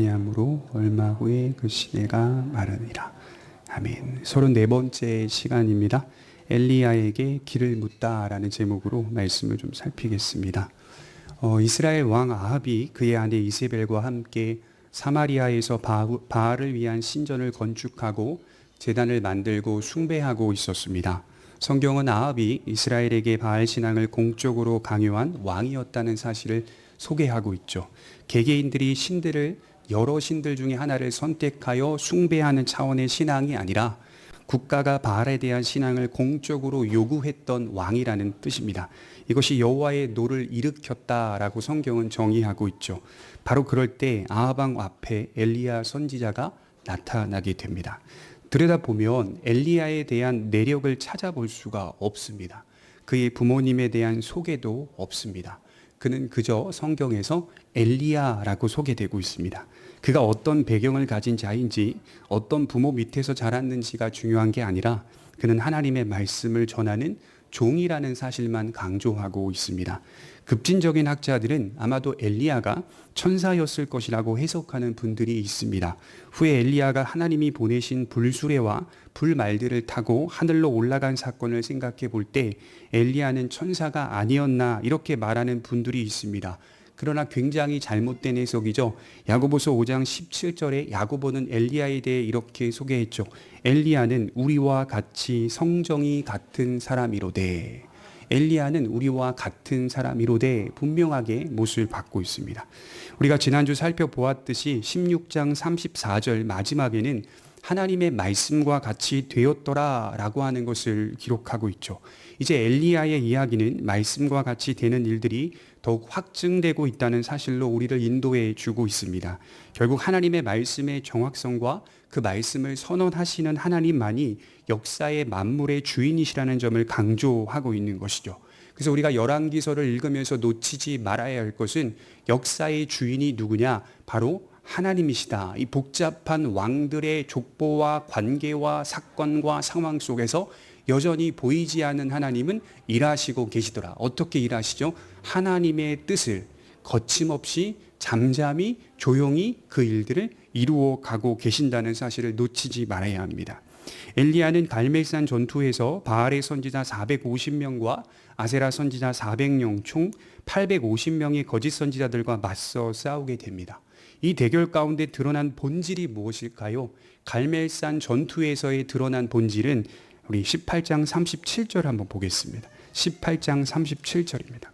아니하므로 얼마 후에 그 시대가 마르니라. 아멘. 34번째 시간입니다. 엘리야에게 길을 묻다라는 제목으로 말씀을 좀 살피겠습니다. 이스라엘 왕 아합이 그의 아내 이세벨과 함께 사마리아에서 바알을 위한 신전을 건축하고 제단을 만들고 숭배하고 있었습니다. 성경은 아합이 이스라엘에게 바알 신앙을 공적으로 강요한 왕이었다는 사실을 소개하고 있죠. 개개인들이 신들을 여러 신들 중에 하나를 선택하여 숭배하는 차원의 신앙이 아니라 국가가 바알에 대한 신앙을 공적으로 요구했던 왕이라는 뜻입니다. 이것이 여호와의 노를 일으켰다라고 성경은 정의하고 있죠. 바로 그럴 때 아합 왕 앞에 엘리야 선지자가 나타나게 됩니다. 들여다보면 엘리야에 대한 내력을 찾아볼 수가 없습니다. 그의 부모님에 대한 소개도 없습니다. 그는 그저 성경에서 엘리야라고 소개되고 있습니다. 그가 어떤 배경을 가진 자인지, 어떤 부모 밑에서 자랐는지가 중요한 게 아니라 그는 하나님의 말씀을 전하는 종이라는 사실만 강조하고 있습니다. 급진적인 학자들은 아마도 엘리야가 천사였을 것이라고 해석하는 분들이 있습니다. 후에 엘리야가 하나님이 보내신 불수레와 불말들을 타고 하늘로 올라간 사건을 생각해 볼 때 엘리야는 천사가 아니었나 이렇게 말하는 분들이 있습니다. 그러나 굉장히 잘못된 해석이죠. 야고보서 5장 17절에 야고보는 엘리야에 대해 이렇게 소개했죠. 엘리야는 우리와 같이 성정이 같은 사람이로되. 엘리야는 우리와 같은 사람이로되 분명하게 못을 받고 있습니다. 우리가 지난주 살펴보았듯이 16장 34절 마지막에는 하나님의 말씀과 같이 되었더라 라고 하는 것을 기록하고 있죠. 이제 엘리야의 이야기는 말씀과 같이 되는 일들이 더욱 확증되고 있다는 사실로 우리를 인도해 주고 있습니다. 결국 하나님의 말씀의 정확성과 그 말씀을 선언하시는 하나님만이 역사의 만물의 주인이시라는 점을 강조하고 있는 것이죠. 그래서 우리가 열왕기서를 읽으면서 놓치지 말아야 할 것은 역사의 주인이 누구냐? 바로 하나님이시다. 이 복잡한 왕들의 족보와 관계와 사건과 상황 속에서 여전히 보이지 않는 하나님은 일하시고 계시더라. 어떻게 일하시죠? 하나님의 뜻을 거침없이 잠잠히 조용히 그 일들을 이루어 가고 계신다는 사실을 놓치지 말아야 합니다. 엘리야는 갈멜산 전투에서 바알의 선지자 450명과 아세라 선지자 400명 총 850명의 거짓 선지자들과 맞서 싸우게 됩니다. 이 대결 가운데 드러난 본질이 무엇일까요? 갈멜산 전투에서의 드러난 본질은 우리 18장 37절 한번 보겠습니다. 18장 37절입니다.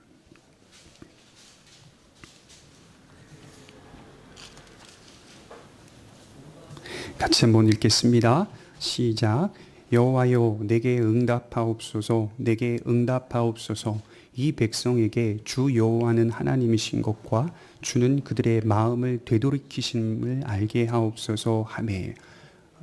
같이 한번 읽겠습니다. 시작. 여호와여 내게 응답하옵소서. 내게 응답하옵소서. 이 백성에게 주 여호와는 하나님이신 것과 주는 그들의 마음을 되돌이키심을 알게 하옵소서 하매.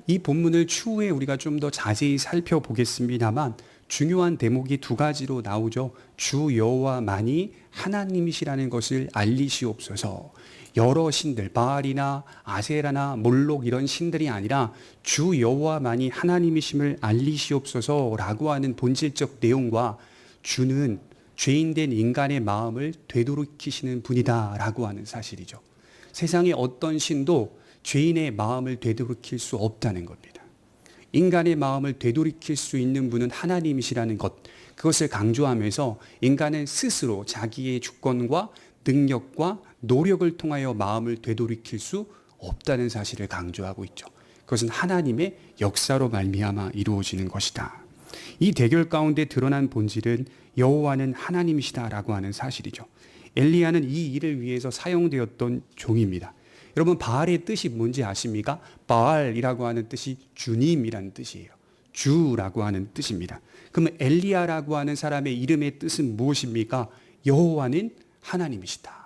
이 본문을 추후에 우리가 좀 더 자세히 살펴보겠습니다만 중요한 대목이 두 가지로 나오죠. 주 여호와만이 하나님이시라는 것을 알리시옵소서. 여러 신들, 바알이나 아세라나 몰록 이런 신들이 아니라 주 여호와만이 하나님이심을 알리시옵소서라고 하는 본질적 내용과 주는 죄인된 인간의 마음을 되돌이키시는 분이다라고 하는 사실이죠. 세상의 어떤 신도 죄인의 마음을 되돌이킬 수 없다는 겁니다. 인간의 마음을 되돌이킬 수 있는 분은 하나님이시라는 것, 그것을 강조하면서 인간은 스스로 자기의 주권과 능력과 노력을 통하여 마음을 되돌이킬 수 없다는 사실을 강조하고 있죠. 그것은 하나님의 역사로 말미암아 이루어지는 것이다. 이 대결 가운데 드러난 본질은 여호와는 하나님이시다라고 하는 사실이죠. 엘리야는 이 일을 위해서 사용되었던 종입니다. 여러분 바알의 뜻이 뭔지 아십니까? 바알이라고 하는 뜻이 주님이라는 뜻이에요. 주라고 하는 뜻입니다. 그러면 엘리야라고 하는 사람의 이름의 뜻은 무엇입니까? 여호와는 하나님이시다.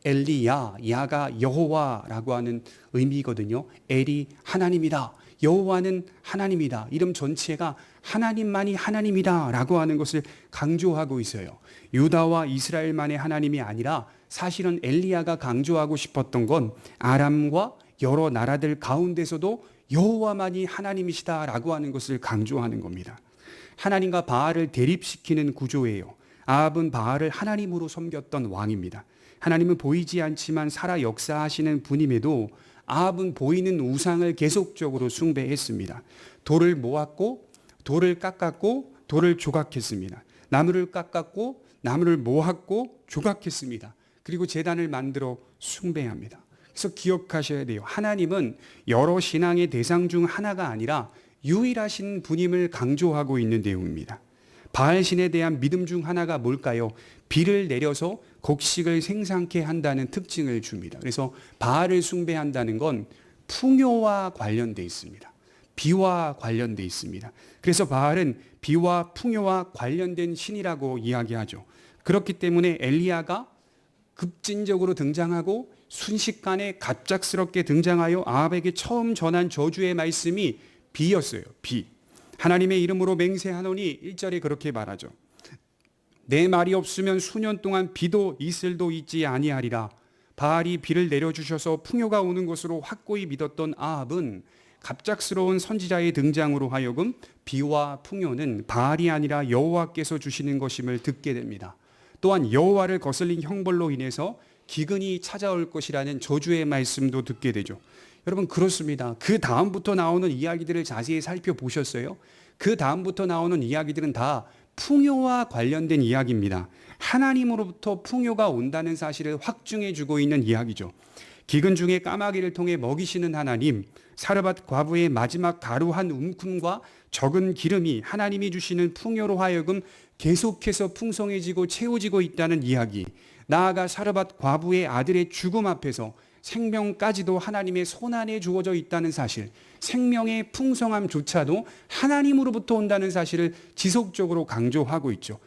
엘리야, 야가 여호와라고 하는 의미거든요. 엘이 하나님이다. 여호와는 하나님이다. 이름 전체가 하나님만이 하나님이다 라고 하는 것을 강조하고 있어요. 유다와 이스라엘만의 하나님이 아니라 사실은 엘리야가 강조하고 싶었던 건 아람과 여러 나라들 가운데서도 여호와만이 하나님이시다라고 하는 것을 강조하는 겁니다. 하나님과 바알을 대립시키는 구조예요. 아합은 바알을 하나님으로 섬겼던 왕입니다. 하나님은 보이지 않지만 살아 역사하시는 분임에도 아합은 보이는 우상을 계속적으로 숭배했습니다. 돌을 모았고 돌을 깎았고 돌을 조각했습니다. 나무를 깎았고 나무를 모았고 조각했습니다. 그리고 제단을 만들어 숭배합니다. 그래서 기억하셔야 돼요. 하나님은 여러 신앙의 대상 중 하나가 아니라 유일하신 분임을 강조하고 있는 내용입니다. 바알신에 대한 믿음 중 하나가 뭘까요? 비를 내려서 곡식을 생산케 한다는 특징을 줍니다. 그래서 바알을 숭배한다는 건 풍요와 관련되어 있습니다. 비와 관련되어 있습니다. 그래서 바알은 비와 풍요와 관련된 신이라고 이야기하죠. 그렇기 때문에 엘리야가 급진적으로 등장하고 순식간에 갑작스럽게 등장하여 아합에게 처음 전한 저주의 말씀이 비였어요. 비. 하나님의 이름으로 맹세하노니 1절에 그렇게 말하죠. 내 말이 없으면 수년 동안 비도 이슬도 있지 아니하리라. 바알이 비를 내려주셔서 풍요가 오는 것으로 확고히 믿었던 아합은 갑작스러운 선지자의 등장으로 하여금 비와 풍요는 바알이 아니라 여호와께서 주시는 것임을 듣게 됩니다. 또한 여호와를 거슬린 형벌로 인해서 기근이 찾아올 것이라는 저주의 말씀도 듣게 되죠. 여러분 그렇습니다. 그 다음부터 나오는 이야기들을 자세히 살펴보셨어요? 그 다음부터 나오는 이야기들은 다 풍요와 관련된 이야기입니다. 하나님으로부터 풍요가 온다는 사실을 확증해 주고 있는 이야기죠. 기근 중에 까마귀를 통해 먹이시는 하나님, 사르밧 과부의 마지막 가루 한 움큼과 적은 기름이 하나님이 주시는 풍요로 하여금 계속해서 풍성해지고 채워지고 있다는 이야기, 나아가 사르밧 과부의 아들의 죽음 앞에서 생명까지도 하나님의 손안에 주어져 있다는 사실, 생명의 풍성함조차도 하나님으로부터 온다는 사실을 지속적으로 강조하고 있죠.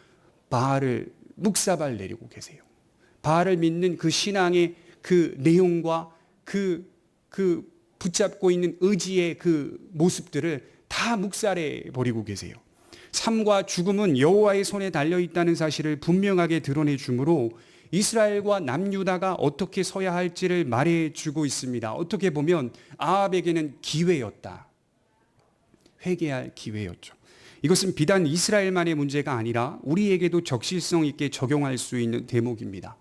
바알을 묵사발 내리고 계세요. 바알을 믿는 그 신앙의 그 내용과 그 붙잡고 있는 의지의 그 모습들을 다 묵살해 버리고 계세요. 삶과 죽음은 여호와의 손에 달려 있다는 사실을 분명하게 드러내 주므로 이스라엘과 남유다가 어떻게 서야 할지를 말해 주고 있습니다. 어떻게 보면 아합에게는 기회였다. 회개할 기회였죠. 이것은 비단 이스라엘만의 문제가 아니라 우리에게도 적실성 있게 적용할 수 있는 대목입니다.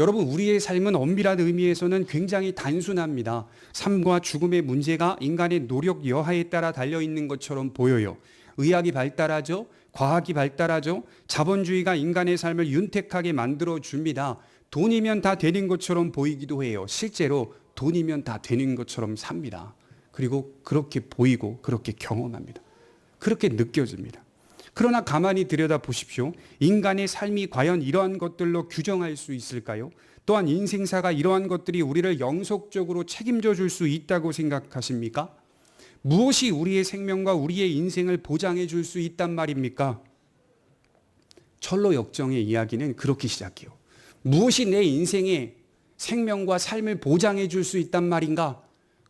여러분 우리의 삶은 엄밀한 의미에서는 굉장히 단순합니다. 삶과 죽음의 문제가 인간의 노력 여하에 따라 달려있는 것처럼 보여요. 의학이 발달하죠. 과학이 발달하죠. 자본주의가 인간의 삶을 윤택하게 만들어줍니다. 돈이면 다 되는 것처럼 보이기도 해요. 실제로 돈이면 다 되는 것처럼 삽니다. 그리고 그렇게 보이고 그렇게 경험합니다. 그렇게 느껴집니다. 그러나 가만히 들여다보십시오. 인간의 삶이 과연 이러한 것들로 규정할 수 있을까요? 또한 인생사가 이러한 것들이 우리를 영속적으로 책임져 줄 수 있다고 생각하십니까? 무엇이 우리의 생명과 우리의 인생을 보장해 줄 수 있단 말입니까? 철로 역정의 이야기는 그렇게 시작해요. 무엇이 내 인생의 생명과 삶을 보장해 줄 수 있단 말인가?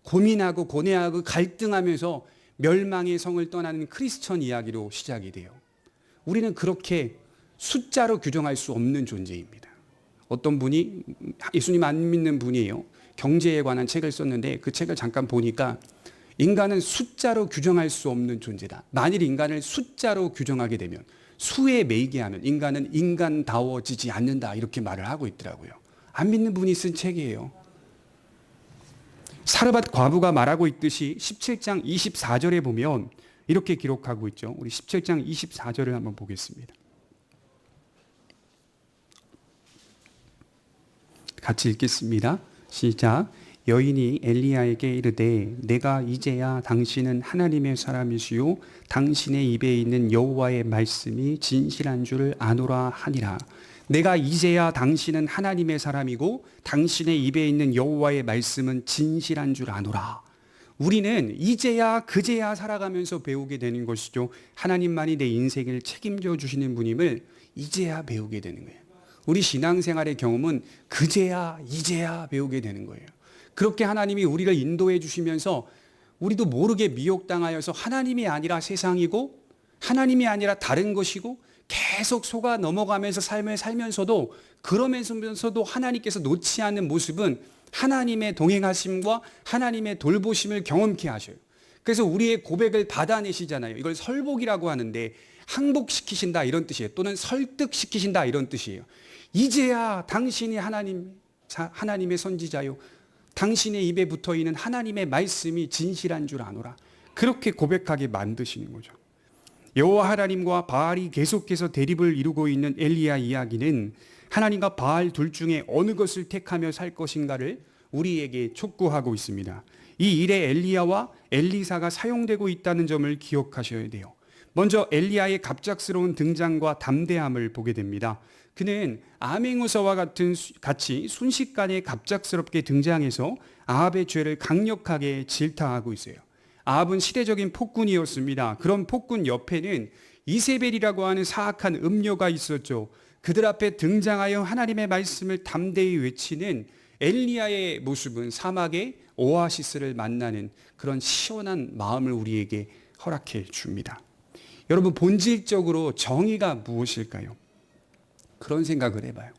고민하고 고뇌하고 갈등하면서 멸망의 성을 떠나는 크리스천 이야기로 시작이 돼요. 우리는 그렇게 숫자로 규정할 수 없는 존재입니다. 어떤 분이 예수님 안 믿는 분이에요. 경제에 관한 책을 썼는데 그 책을 잠깐 보니까 인간은 숫자로 규정할 수 없는 존재다. 만일 인간을 숫자로 규정하게 되면 수에 매이게 하면 인간은 인간다워지지 않는다. 이렇게 말을 하고 있더라고요. 안 믿는 분이 쓴 책이에요. 사르밧 과부가 말하고 있듯이 17장 24절에 보면 이렇게 기록하고 있죠. 우리 17장 24절을 한번 보겠습니다. 같이 읽겠습니다. 시작. 여인이 엘리야에게 이르되 내가 이제야 당신은 하나님의 사람이시요 당신의 입에 있는 여호와의 말씀이 진실한 줄 아노라 하니라. 내가 이제야 당신은 하나님의 사람이고 당신의 입에 있는 여호와의 말씀은 진실한 줄 아노라. 우리는 이제야 그제야 살아가면서 배우게 되는 것이죠. 하나님만이 내 인생을 책임져 주시는 분임을 이제야 배우게 되는 거예요. 우리 신앙생활의 경험은 그제야 이제야 배우게 되는 거예요. 그렇게 하나님이 우리를 인도해 주시면서 우리도 모르게 미혹당하여서 하나님이 아니라 세상이고 하나님이 아니라 다른 것이고 계속 속아 넘어가면서 삶을 살면서도 그러면서도 하나님께서 놓지 않는 모습은 하나님의 동행하심과 하나님의 돌보심을 경험케 하셔요. 그래서 우리의 고백을 받아내시잖아요. 이걸 설복이라고 하는데 항복시키신다 이런 뜻이에요. 또는 설득시키신다 이런 뜻이에요. 이제야 당신이 하나님의 선지자요. 당신의 입에 붙어있는 하나님의 말씀이 진실한 줄 아노라. 그렇게 고백하게 만드시는 거죠. 여호와 하나님과 바알이 계속해서 대립을 이루고 있는 엘리야 이야기는 하나님과 바알 둘 중에 어느 것을 택하며 살 것인가를 우리에게 촉구하고 있습니다. 이 일에 엘리야와 엘리사가 사용되고 있다는 점을 기억하셔야 돼요. 먼저 엘리야의 갑작스러운 등장과 담대함을 보게 됩니다. 그는 아맹우서와 같이 순식간에 갑작스럽게 등장해서 아합의 죄를 강력하게 질타하고 있어요. 아합은 시대적인 폭군이었습니다. 그런 폭군 옆에는 이세벨이라고 하는 사악한 음녀가 있었죠. 그들 앞에 등장하여 하나님의 말씀을 담대히 외치는 엘리야의 모습은 사막의 오아시스를 만나는 그런 시원한 마음을 우리에게 허락해 줍니다. 여러분, 본질적으로 정의가 무엇일까요? 그런 생각을 해봐요.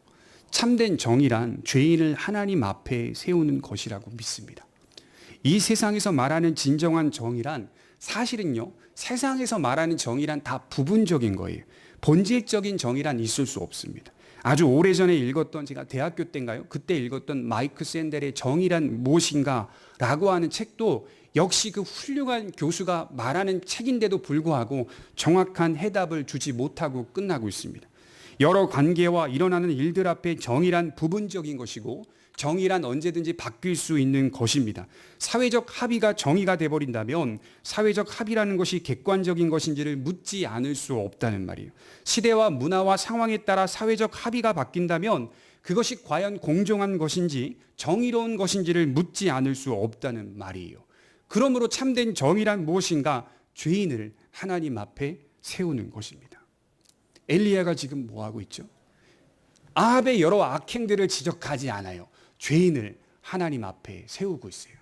참된 정의란 죄인을 하나님 앞에 세우는 것이라고 믿습니다. 이 세상에서 말하는 진정한 정의란 사실은요, 세상에서 말하는 정의란 다 부분적인 거예요. 본질적인 정의란 있을 수 없습니다. 아주 오래전에 읽었던, 제가 대학교 때인가요? 그때 읽었던 마이크 샌델의 정의란 무엇인가 라고 하는 책도 역시 그 훌륭한 교수가 말하는 책인데도 불구하고 정확한 해답을 주지 못하고 끝나고 있습니다. 여러 관계와 일어나는 일들 앞에 정의란 부분적인 것이고 정의란 언제든지 바뀔 수 있는 것입니다. 사회적 합의가 정의가 돼버린다면 사회적 합의라는 것이 객관적인 것인지를 묻지 않을 수 없다는 말이에요. 시대와 문화와 상황에 따라 사회적 합의가 바뀐다면 그것이 과연 공정한 것인지 정의로운 것인지를 묻지 않을 수 없다는 말이에요. 그러므로 참된 정의란 무엇인가? 죄인을 하나님 앞에 세우는 것입니다. 엘리야가 지금 뭐 하고 있죠? 아합의 여러 악행들을 지적하지 않아요. 죄인을 하나님 앞에 세우고 있어요.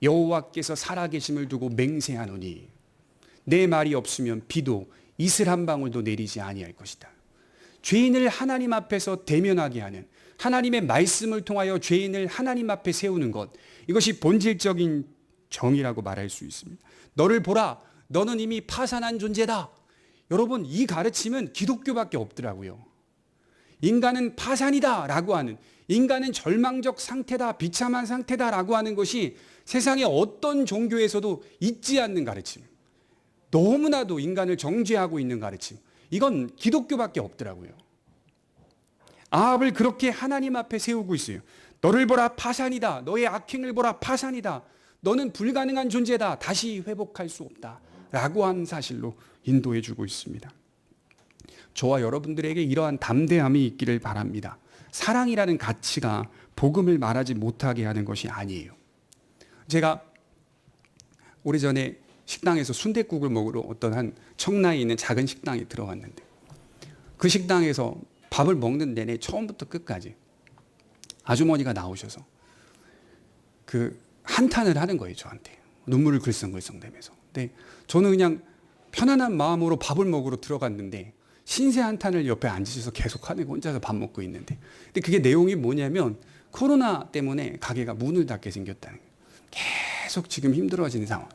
여호와께서 살아계심을 두고 맹세하노니 내 말이 없으면 비도 이슬 한 방울도 내리지 아니할 것이다. 죄인을 하나님 앞에서 대면하게 하는, 하나님의 말씀을 통하여 죄인을 하나님 앞에 세우는 것, 이것이 본질적인 정의라고 말할 수 있습니다. 너를 보라, 너는 이미 파산한 존재다. 여러분, 이 가르침은 기독교밖에 없더라고요. 인간은 파산이다 라고 하는, 인간은 절망적 상태다, 비참한 상태다 라고 하는 것이 세상의 어떤 종교에서도 있지 않는 가르침, 너무나도 인간을 정죄하고 있는 가르침, 이건 기독교밖에 없더라고요. 아합을 그렇게 하나님 앞에 세우고 있어요. 너를 보라, 파산이다. 너의 악행을 보라, 파산이다. 너는 불가능한 존재다. 다시 회복할 수 없다 라고 하는 사실로 인도해 주고 있습니다. 저와 여러분들에게 이러한 담대함이 있기를 바랍니다. 사랑이라는 가치가 복음을 말하지 못하게 하는 것이 아니에요. 제가 오래전에 식당에서 순댓국을 먹으러 어떤 한 청라에 있는 작은 식당에 들어갔는데 그 식당에서 밥을 먹는 내내 처음부터 끝까지 아주머니가 나오셔서 그 한탄을 하는 거예요, 저한테. 눈물을 글썽글썽대면서. 근데 저는 그냥 편안한 마음으로 밥을 먹으러 들어갔는데 신세 한탄을 옆에 앉으셔서 계속 하는 거, 혼자서 밥 먹고 있는데. 근데 그게 내용이 뭐냐면 코로나 때문에 가게가 문을 닫게 생겼다는 거예요. 계속 지금 힘들어지는 상황.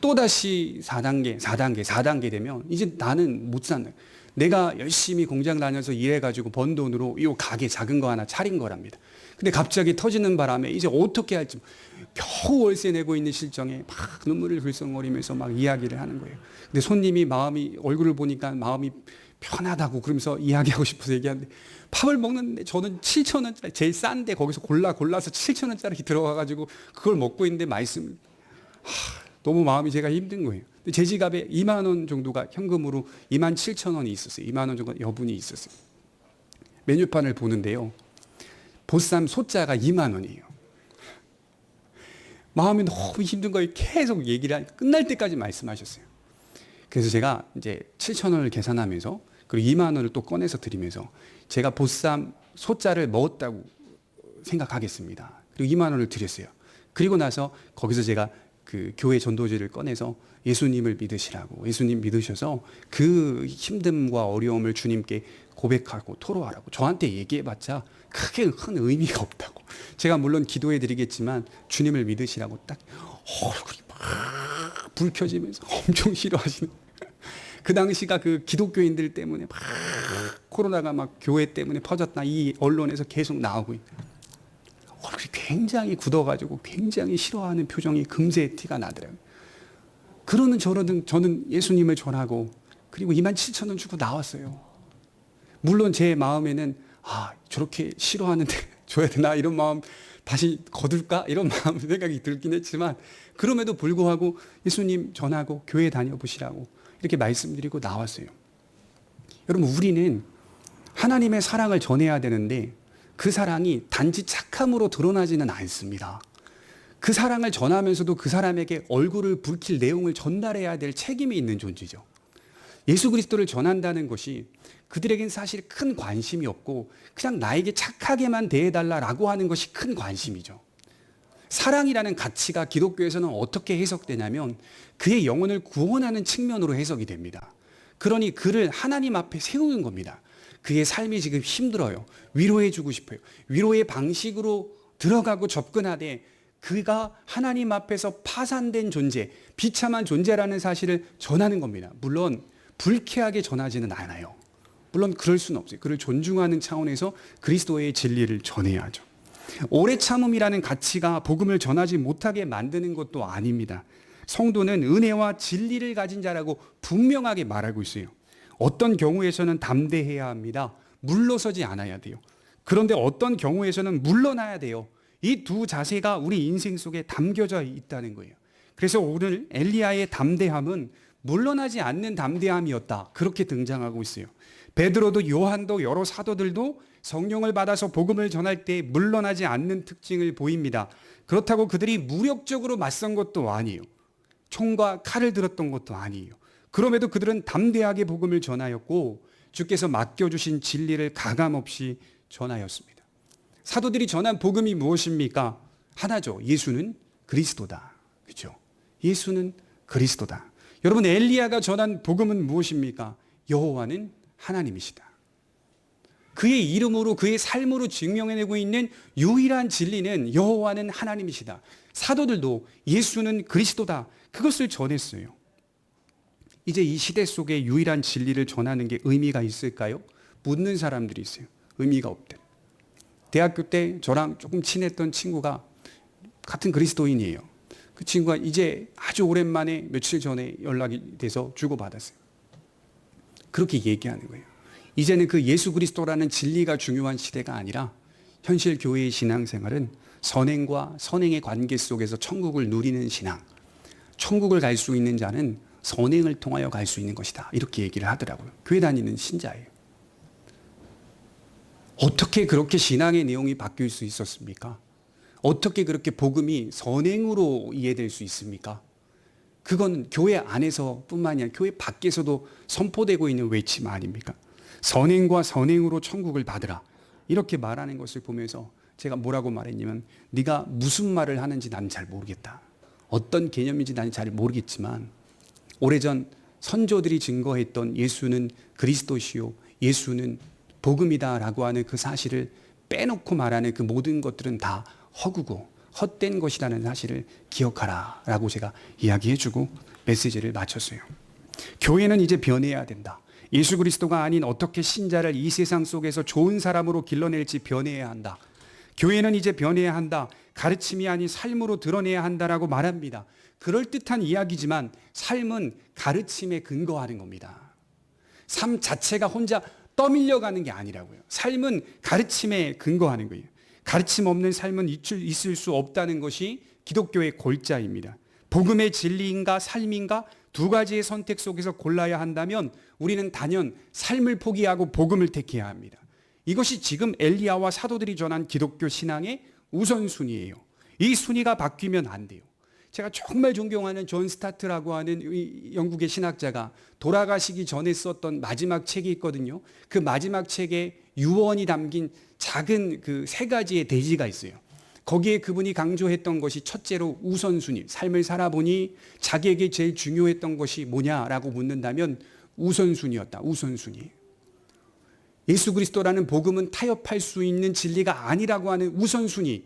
또다시 4단계 되면 이제 나는 못 산다. 내가 열심히 공장 다녀서 일해가지고 번 돈으로 이 가게 작은 거 하나 차린 거랍니다. 근데 갑자기 터지는 바람에 이제 어떻게 할지 겨우 월세 내고 있는 실정에 막 눈물을 글썽거리면서 막 이야기를 하는 거예요. 근데 손님이 얼굴을 보니까 마음이 편하다고 그러면서 이야기하고 싶어서 얘기하는데 밥을 먹는데 저는 7,000원짜리 제일 싼데 거기서 골라서 7,000원짜리 들어가가지고 그걸 먹고 있는데 말씀을 너무 마음이 제가 힘든 거예요. 근데 제 지갑에 2만 원 정도가 현금으로 27,000원이 있었어요. 2만 원 정도 여분이 있었어요. 메뉴판을 보는데요. 보쌈 소자가 2만 원이에요. 마음이 너무 힘든 거예요. 계속 끝날 때까지 말씀하셨어요. 그래서 제가 이제 7,000원을 계산하면서 그리고 2만 원을 또 꺼내서 드리면서 제가 보쌈 소자를 먹었다고 생각하겠습니다. 그리고 2만 원을 드렸어요. 그리고 나서 거기서 제가 그 교회 전도지를 꺼내서 예수님을 믿으시라고, 예수님 믿으셔서 그 힘듦과 어려움을 주님께 고백하고 토로하라고 저한테 얘기해봤자 크게 큰 의미가 없다고. 제가 물론 기도해 드리겠지만 주님을 믿으시라고 딱 얼굴이 막 불 켜지면서 엄청 싫어하시는. 그 당시가 그 기독교인들 때문에 막 코로나가 막 교회 때문에 퍼졌다 이 언론에서 계속 나오고 있는. 얼굴이 굉장히 굳어가지고 굉장히 싫어하는 표정이 금세 티가 나더라고요. 그러는 저는 예수님을 전하고 그리고 27,000원 주고 나왔어요. 물론 제 마음에는 저렇게 싫어하는데 줘야 되나 이런 마음, 다시 거둘까 이런 마음 생각이 들긴 했지만 그럼에도 불구하고 예수님 전하고 교회 다녀보시라고 이렇게 말씀드리고 나왔어요. 여러분, 우리는 하나님의 사랑을 전해야 되는데 그 사랑이 단지 착함으로 드러나지는 않습니다. 그 사랑을 전하면서도 그 사람에게 얼굴을 붉힐 내용을 전달해야 될 책임이 있는 존재죠. 예수 그리스도를 전한다는 것이 그들에겐 사실 큰 관심이 없고 그냥 나에게 착하게만 대해달라라고 하는 것이 큰 관심이죠. 사랑이라는 가치가 기독교에서는 어떻게 해석되냐면 그의 영혼을 구원하는 측면으로 해석이 됩니다. 그러니 그를 하나님 앞에 세우는 겁니다. 그의 삶이 지금 힘들어요. 위로해 주고 싶어요. 위로의 방식으로 들어가고 접근하되 그가 하나님 앞에서 파산된 존재, 비참한 존재라는 사실을 전하는 겁니다. 물론 불쾌하게 전하지는 않아요. 물론 그럴 수는 없어요. 그를 존중하는 차원에서 그리스도의 진리를 전해야죠. 오래 참음이라는 가치가 복음을 전하지 못하게 만드는 것도 아닙니다. 성도는 은혜와 진리를 가진 자라고 분명하게 말하고 있어요. 어떤 경우에서는 담대해야 합니다. 물러서지 않아야 돼요. 그런데 어떤 경우에서는 물러나야 돼요. 이 두 자세가 우리 인생 속에 담겨져 있다는 거예요. 그래서 오늘 엘리야의 담대함은 물러나지 않는 담대함이었다. 그렇게 등장하고 있어요. 베드로도 요한도 여러 사도들도 성령을 받아서 복음을 전할 때 물러나지 않는 특징을 보입니다. 그렇다고 그들이 무력적으로 맞선 것도 아니에요. 총과 칼을 들었던 것도 아니에요. 그럼에도 그들은 담대하게 복음을 전하였고 주께서 맡겨주신 진리를 가감없이 전하였습니다. 사도들이 전한 복음이 무엇입니까? 하나죠. 예수는 그리스도다. 그렇죠? 예수는 그리스도다. 여러분, 엘리야가 전한 복음은 무엇입니까? 여호와는 하나님이시다. 그의 이름으로 그의 삶으로 증명해내고 있는 유일한 진리는 여호와는 하나님이시다. 사도들도 예수는 그리스도다. 그것을 전했어요. 이제 이 시대 속에 유일한 진리를 전하는 게 의미가 있을까요? 묻는 사람들이 있어요. 의미가 없대. 대학교 때 저랑 조금 친했던 친구가 같은 그리스도인이에요. 그 친구가 이제 아주 오랜만에 며칠 전에 연락이 돼서 주고받았어요. 그렇게 얘기하는 거예요. 이제는 그 예수 그리스도라는 진리가 중요한 시대가 아니라 현실 교회의 신앙생활은 선행과 선행의 관계 속에서 천국을 누리는 신앙, 천국을 갈 수 있는 자는 선행을 통하여 갈 수 있는 것이다. 이렇게 얘기를 하더라고요. 교회 다니는 신자예요. 어떻게 그렇게 신앙의 내용이 바뀔 수 있었습니까? 어떻게 그렇게 복음이 선행으로 이해될 수 있습니까? 그건 교회 안에서 뿐만이 아니라 교회 밖에서도 선포되고 있는 외침 아닙니까? 선행과 선행으로 천국을 받으라. 이렇게 말하는 것을 보면서 제가 뭐라고 말했냐면 네가 무슨 말을 하는지 나는 잘 모르겠다. 어떤 개념인지 나는 잘 모르겠지만 오래전 선조들이 증거했던 예수는 그리스도시요 예수는 복음이다라고 하는 그 사실을 빼놓고 말하는 그 모든 것들은 다 허구고 헛된 것이라는 사실을 기억하라 라고 제가 이야기해주고 메시지를 마쳤어요. 교회는 이제 변해야 된다. 예수 그리스도가 아닌 어떻게 신자를 이 세상 속에서 좋은 사람으로 길러낼지 변해야 한다. 교회는 이제 변해야 한다. 가르침이 아닌 삶으로 드러내야 한다라고 말합니다. 그럴듯한 이야기지만 삶은 가르침에 근거하는 겁니다. 삶 자체가 혼자 떠밀려가는 게 아니라고요. 삶은 가르침에 근거하는 거예요. 가르침 없는 삶은 있을 수 없다는 것이 기독교의 골자입니다. 복음의 진리인가 삶인가 두 가지의 선택 속에서 골라야 한다면 우리는 단연 삶을 포기하고 복음을 택해야 합니다. 이것이 지금 엘리야와 사도들이 전한 기독교 신앙의 우선순위예요. 이 순위가 바뀌면 안 돼요. 제가 정말 존경하는 존 스타트라고 하는 영국의 신학자가 돌아가시기 전에 썼던 마지막 책이 있거든요. 그 마지막 책에 유언이 담긴 작은 그 세 가지의 대지가 있어요. 거기에 그분이 강조했던 것이 첫째로 우선순위, 삶을 살아보니 자기에게 제일 중요했던 것이 뭐냐라고 묻는다면 우선순위였다. 우선순위. 예수 그리스도라는 복음은 타협할 수 있는 진리가 아니라고 하는 우선순위.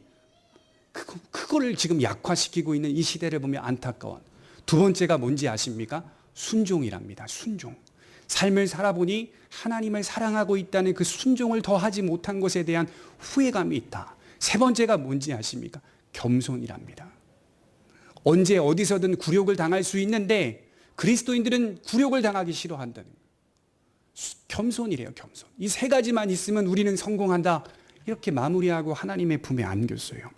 그거를 지금 약화시키고 있는 이 시대를 보면 안타까워. 두 번째가 뭔지 아십니까? 순종이랍니다. 순종. 삶을 살아보니 하나님을 사랑하고 있다는 그 순종을 더하지 못한 것에 대한 후회감이 있다. 세 번째가 뭔지 아십니까? 겸손이랍니다. 언제 어디서든 굴욕을 당할 수 있는데 그리스도인들은 굴욕을 당하기 싫어한다는 거예요. 겸손이래요, 겸손. 이 세 가지만 있으면 우리는 성공한다. 이렇게 마무리하고 하나님의 품에 안겼어요.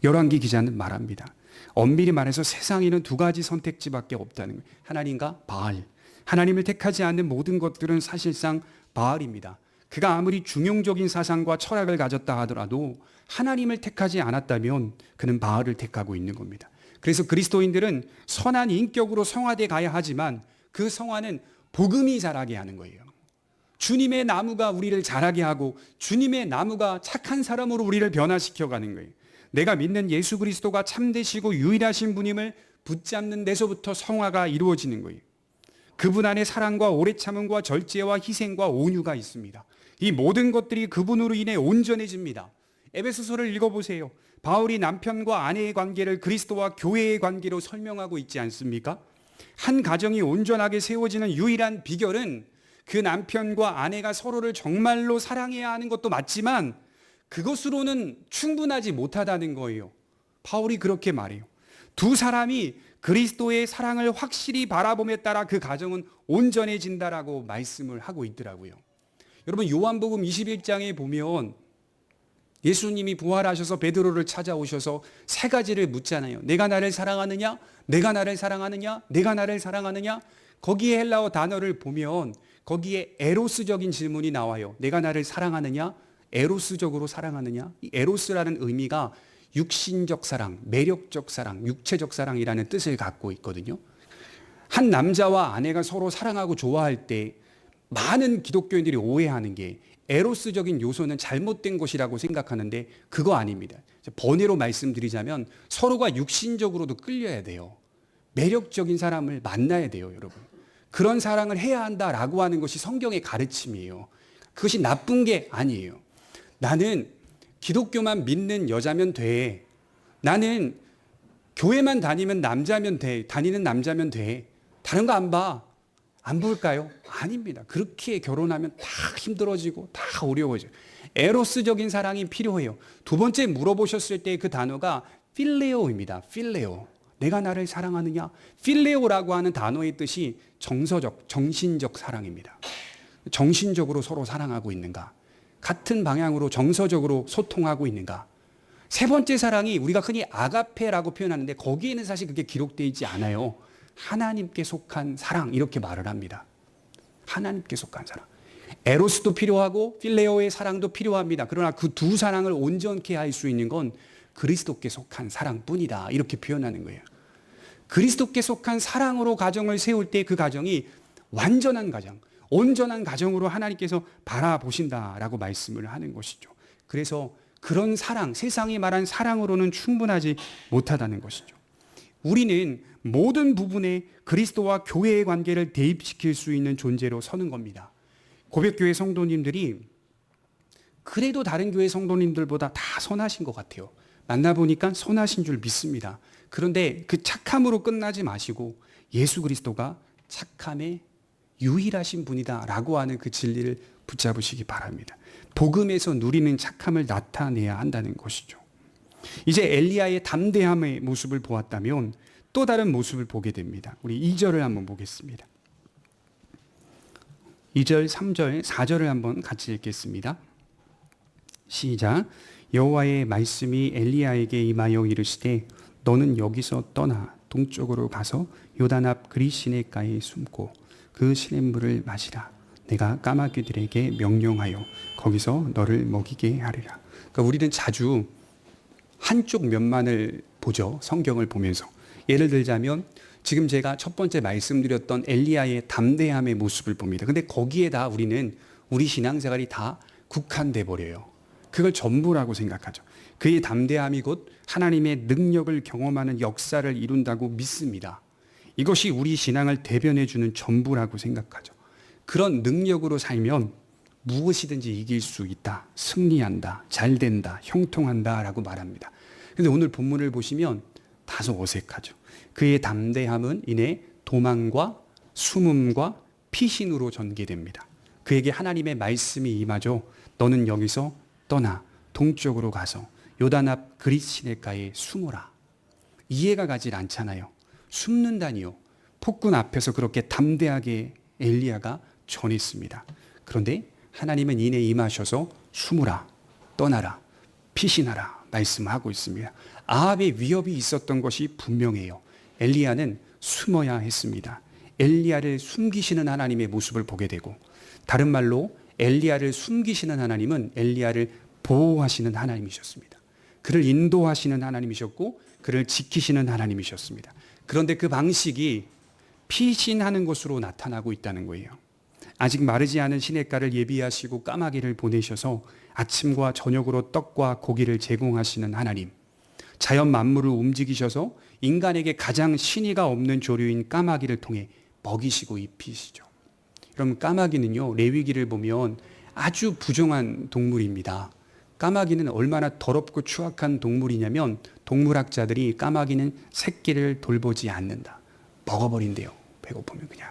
열왕기 기자는 말합니다. 엄밀히 말해서 세상에는 두 가지 선택지밖에 없다는 거예요. 하나님과 바알. 하나님을 택하지 않는 모든 것들은 사실상 바알입니다. 그가 아무리 중용적인 사상과 철학을 가졌다 하더라도 하나님을 택하지 않았다면 그는 바알을 택하고 있는 겁니다. 그래서 그리스도인들은 선한 인격으로 성화돼 가야 하지만 그 성화는 복음이 자라게 하는 거예요. 주님의 나무가 우리를 자라게 하고 주님의 나무가 착한 사람으로 우리를 변화시켜가는 거예요. 내가 믿는 예수 그리스도가 참되시고 유일하신 분임을 붙잡는 데서부터 성화가 이루어지는 거예요. 그분 안에 사랑과 오래 참음과 절제와 희생과 온유가 있습니다. 이 모든 것들이 그분으로 인해 온전해집니다. 에베소서를 읽어보세요. 바울이 남편과 아내의 관계를 그리스도와 교회의 관계로 설명하고 있지 않습니까? 한 가정이 온전하게 세워지는 유일한 비결은 그 남편과 아내가 서로를 정말로 사랑해야 하는 것도 맞지만 그것으로는 충분하지 못하다는 거예요. 바울이 그렇게 말해요. 두 사람이 그리스도의 사랑을 확실히 바라봄에 따라 그 가정은 온전해진다라고 말씀을 하고 있더라고요. 여러분 요한복음 21장에 보면 예수님이 부활하셔서 베드로를 찾아오셔서 세 가지를 묻잖아요. 내가 나를 사랑하느냐? 내가 나를 사랑하느냐? 내가 나를 사랑하느냐? 거기에 헬라어 단어를 보면 거기에 에로스적인 질문이 나와요. 내가 나를 사랑하느냐? 에로스적으로 사랑하느냐? 이 에로스라는 의미가 육신적 사랑, 매력적 사랑, 육체적 사랑이라는 뜻을 갖고 있거든요. 한 남자와 아내가 서로 사랑하고 좋아할 때 많은 기독교인들이 오해하는 게 에로스적인 요소는 잘못된 것이라고 생각하는데 그거 아닙니다. 번외로 말씀드리자면 서로가 육신적으로도 끌려야 돼요. 매력적인 사람을 만나야 돼요, 여러분. 그런 사랑을 해야 한다라고 하는 것이 성경의 가르침이에요. 그것이 나쁜 게 아니에요. 나는 기독교만 믿는 여자면 돼. 나는 교회만 다니면 남자면 돼. 다니는 남자면 돼. 다른 거 안 봐. 안 볼까요? 아닙니다. 그렇게 결혼하면 다 힘들어지고 다 어려워져요. 에로스적인 사랑이 필요해요. 두 번째 물어보셨을 때 그 단어가 필레오입니다. 필레오. 내가 나를 사랑하느냐? 필레오라고 하는 단어의 뜻이 정서적, 정신적 사랑입니다. 정신적으로 서로 사랑하고 있는가? 같은 방향으로 정서적으로 소통하고 있는가? 세 번째 사랑이 우리가 흔히 아가페라고 표현하는데 거기에는 사실 그게 기록되어 있지 않아요. 하나님께 속한 사랑 이렇게 말을 합니다. 하나님께 속한 사랑. 에로스도 필요하고 필레오의 사랑도 필요합니다. 그러나 그 두 사랑을 온전케 할 수 있는 건 그리스도께 속한 사랑뿐이다. 이렇게 표현하는 거예요. 그리스도께 속한 사랑으로 가정을 세울 때 그 가정이 완전한 가정, 온전한 가정으로 하나님께서 바라보신다라고 말씀을 하는 것이죠. 그래서 그런 사랑, 세상이 말한 사랑으로는 충분하지 못하다는 것이죠. 우리는 모든 부분에 그리스도와 교회의 관계를 대입시킬 수 있는 존재로 서는 겁니다. 고백교회 성도님들이 그래도 다른 교회 성도님들보다 다 선하신 것 같아요. 만나보니까 선하신 줄 믿습니다. 그런데 그 착함으로 끝나지 마시고 예수 그리스도가 착함의 유일하신 분이다라고 하는 그 진리를 붙잡으시기 바랍니다. 복음에서 누리는 착함을 나타내야 한다는 것이죠. 이제 엘리야의 담대함의 모습을 보았다면 또 다른 모습을 보게 됩니다. 우리 2절을 한번 보겠습니다. 2절, 3절, 4절을 한번 같이 읽겠습니다. 시작. 여호와의 말씀이 엘리야에게 임하여 이르시되 너는 여기서 떠나 동쪽으로 가서 요단 앞 그리 시내가에 숨고 그 시냇물을 마시라. 내가 까마귀들에게 명령하여 거기서 너를 먹이게 하리라. 그러니까 우리는 자주 한쪽 면만을 보죠. 성경을 보면서. 예를 들자면 지금 제가 첫 번째 말씀드렸던 엘리야의 담대함의 모습을 봅니다. 근데 거기에다 우리는 우리 신앙생활이 다 국한돼 버려요. 그걸 전부라고 생각하죠. 그의 담대함이 곧 하나님의 능력을 경험하는 역사를 이룬다고 믿습니다. 이것이 우리 신앙을 대변해 주는 전부라고 생각하죠. 그런 능력으로 살면 무엇이든지 이길 수 있다, 승리한다, 잘 된다, 형통한다 라고 말합니다. 그런데 오늘 본문을 보시면 다소 어색하죠. 그의 담대함은 이내 도망과 숨음과 피신으로 전개됩니다. 그에게 하나님의 말씀이 임하죠. 너는 여기서 떠나 동쪽으로 가서 요단 앞 그릿 시내가에 숨어라. 이해가 가질 않잖아요. 숨는다니요. 폭군 앞에서 그렇게 담대하게 엘리야가 전했습니다. 그런데 하나님은 이내 임하셔서 숨으라, 떠나라, 피신하라 말씀하고 있습니다. 아합의 위협이 있었던 것이 분명해요. 엘리야는 숨어야 했습니다. 엘리야를 숨기시는 하나님의 모습을 보게 되고, 다른 말로 엘리야를 숨기시는 하나님은 엘리야를 보호하시는 하나님이셨습니다. 그를 인도하시는 하나님이셨고 그를 지키시는 하나님이셨습니다. 그런데 그 방식이 피신하는 것으로 나타나고 있다는 거예요. 아직 마르지 않은 시냇가를 예비하시고 까마귀를 보내셔서 아침과 저녁으로 떡과 고기를 제공하시는 하나님, 자연 만물을 움직이셔서 인간에게 가장 신의가 없는 조류인 까마귀를 통해 먹이시고 입히시죠. 여러분, 까마귀는요, 레위기를 보면 아주 부정한 동물입니다. 까마귀는 얼마나 더럽고 추악한 동물이냐면, 동물학자들이 까마귀는 새끼를 돌보지 않는다, 먹어버린대요. 배고프면 그냥.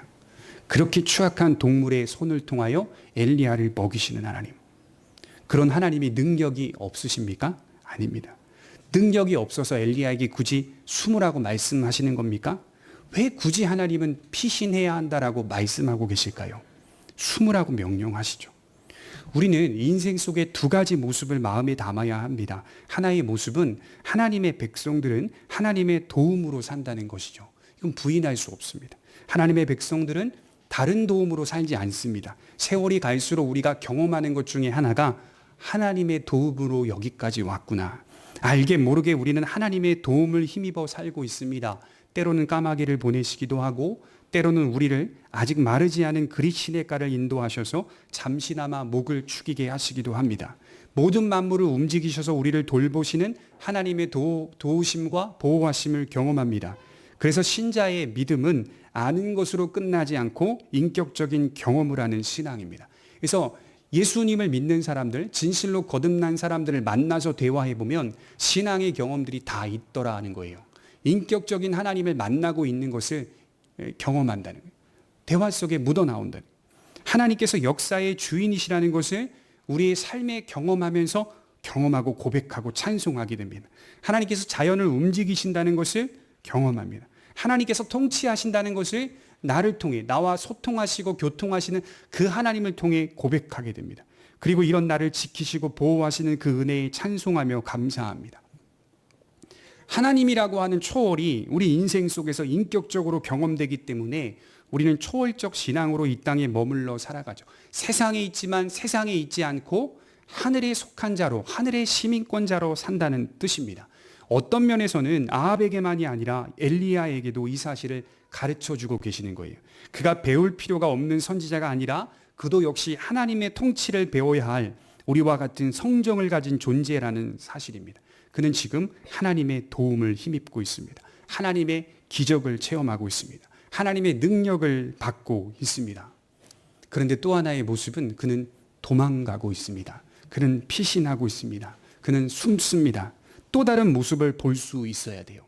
그렇게 추악한 동물의 손을 통하여 엘리야를 먹이시는 하나님, 그런 하나님이 능력이 없으십니까? 아닙니다. 능력이 없어서 엘리야에게 굳이 숨으라고 말씀하시는 겁니까? 왜 굳이 하나님은 피신해야 한다라고 말씀하고 계실까요? 숨으라고 명령하시죠. 우리는 인생 속에 두 가지 모습을 마음에 담아야 합니다. 하나의 모습은 하나님의 백성들은 하나님의 도움으로 산다는 것이죠. 이건 부인할 수 없습니다. 하나님의 백성들은 다른 도움으로 살지 않습니다. 세월이 갈수록 우리가 경험하는 것 중에 하나가 하나님의 도움으로 여기까지 왔구나. 알게 모르게 우리는 하나님의 도움을 힘입어 살고 있습니다. 때로는 까마귀를 보내시기도 하고, 때로는 우리를 아직 마르지 않은 그릿 시냇가를 인도하셔서 잠시나마 목을 축이게 하시기도 합니다. 모든 만물을 움직이셔서 우리를 돌보시는 하나님의 도우심과 보호하심을 경험합니다. 그래서 신자의 믿음은 아는 것으로 끝나지 않고 인격적인 경험을 하는 신앙입니다. 그래서 예수님을 믿는 사람들, 진실로 거듭난 사람들을 만나서 대화해보면 신앙의 경험들이 다 있더라 하는 거예요. 인격적인 하나님을 만나고 있는 것을 경험한다는 거예요. 대화 속에 묻어나온다는 거예요. 하나님께서 역사의 주인이시라는 것을 우리의 삶에 경험하면서 경험하고 고백하고 찬송하게 됩니다. 하나님께서 자연을 움직이신다는 것을 경험합니다. 하나님께서 통치하신다는 것을 나를 통해, 나와 소통하시고 교통하시는 그 하나님을 통해 고백하게 됩니다. 그리고 이런 나를 지키시고 보호하시는 그 은혜에 찬송하며 감사합니다. 하나님이라고 하는 초월이 우리 인생 속에서 인격적으로 경험되기 때문에 우리는 초월적 신앙으로 이 땅에 머물러 살아가죠. 세상에 있지만 세상에 있지 않고 하늘에 속한 자로, 하늘의 시민권자로 산다는 뜻입니다. 어떤 면에서는 아합에게만이 아니라 엘리야에게도 이 사실을 가르쳐주고 계시는 거예요. 그가 배울 필요가 없는 선지자가 아니라 그도 역시 하나님의 통치를 배워야 할 우리와 같은 성정을 가진 존재라는 사실입니다. 그는 지금 하나님의 도움을 힘입고 있습니다. 하나님의 기적을 체험하고 있습니다. 하나님의 능력을 받고 있습니다. 그런데 또 하나의 모습은 그는 도망가고 있습니다. 그는 피신하고 있습니다. 그는 숨습니다. 또 다른 모습을 볼 수 있어야 돼요.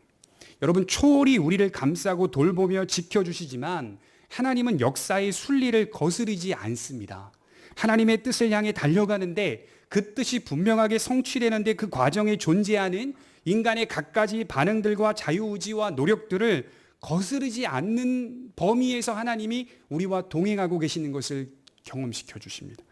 여러분, 초월이 우리를 감싸고 돌보며 지켜주시지만 하나님은 역사의 순리를 거스르지 않습니다. 하나님의 뜻을 향해 달려가는데 그 뜻이 분명하게 성취되는데 그 과정에 존재하는 인간의 갖가지 반응들과 자유의지와 노력들을 거스르지 않는 범위에서 하나님이 우리와 동행하고 계시는 것을 경험시켜 주십니다.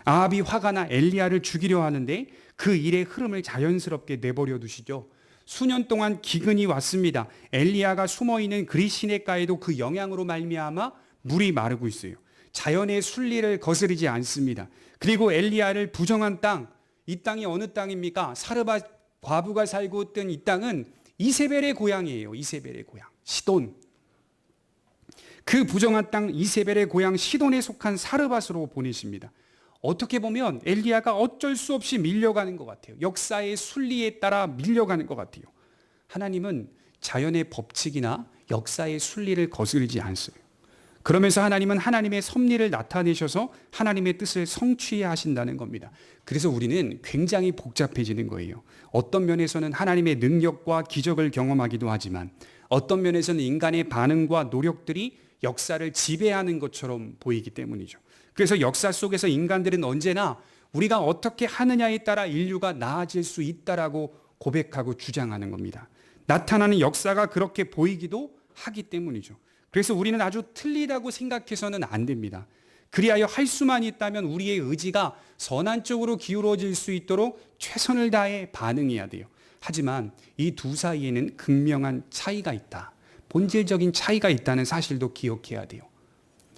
아합이 화가 나 엘리야를 죽이려 하는데 그 일의 흐름을 자연스럽게 내버려 두시죠. 수년 동안 기근이 왔습니다. 엘리야가 숨어있는 그릿 시냇가에도 그 영향으로 말미암아 물이 마르고 있어요. 자연의 순리를 거스르지 않습니다. 그리고 엘리야를 부정한 땅, 이 땅이 어느 땅입니까? 사르밧 과부가 살고 있던 이 땅은 이세벨의 고향이에요. 이세벨의 고향, 시돈. 그 부정한 땅 이세벨의 고향 시돈에 속한 사르밧으로 보내십니다. 어떻게 보면 엘리야가 어쩔 수 없이 밀려가는 것 같아요. 역사의 순리에 따라 밀려가는 것 같아요. 하나님은 자연의 법칙이나 역사의 순리를 거스르지 않어요. 그러면서 하나님은 하나님의 섭리를 나타내셔서 하나님의 뜻을 성취해야 하신다는 겁니다. 그래서 우리는 굉장히 복잡해지는 거예요. 어떤 면에서는 하나님의 능력과 기적을 경험하기도 하지만 어떤 면에서는 인간의 반응과 노력들이 역사를 지배하는 것처럼 보이기 때문이죠. 그래서 역사 속에서 인간들은 언제나 우리가 어떻게 하느냐에 따라 인류가 나아질 수 있다라고 고백하고 주장하는 겁니다. 나타나는 역사가 그렇게 보이기도 하기 때문이죠. 그래서 우리는 아주 틀리다고 생각해서는 안 됩니다. 그리하여 할 수만 있다면 우리의 의지가 선한 쪽으로 기울어질 수 있도록 최선을 다해 반응해야 돼요. 하지만 이 두 사이에는 극명한 차이가 있다. 본질적인 차이가 있다는 사실도 기억해야 돼요.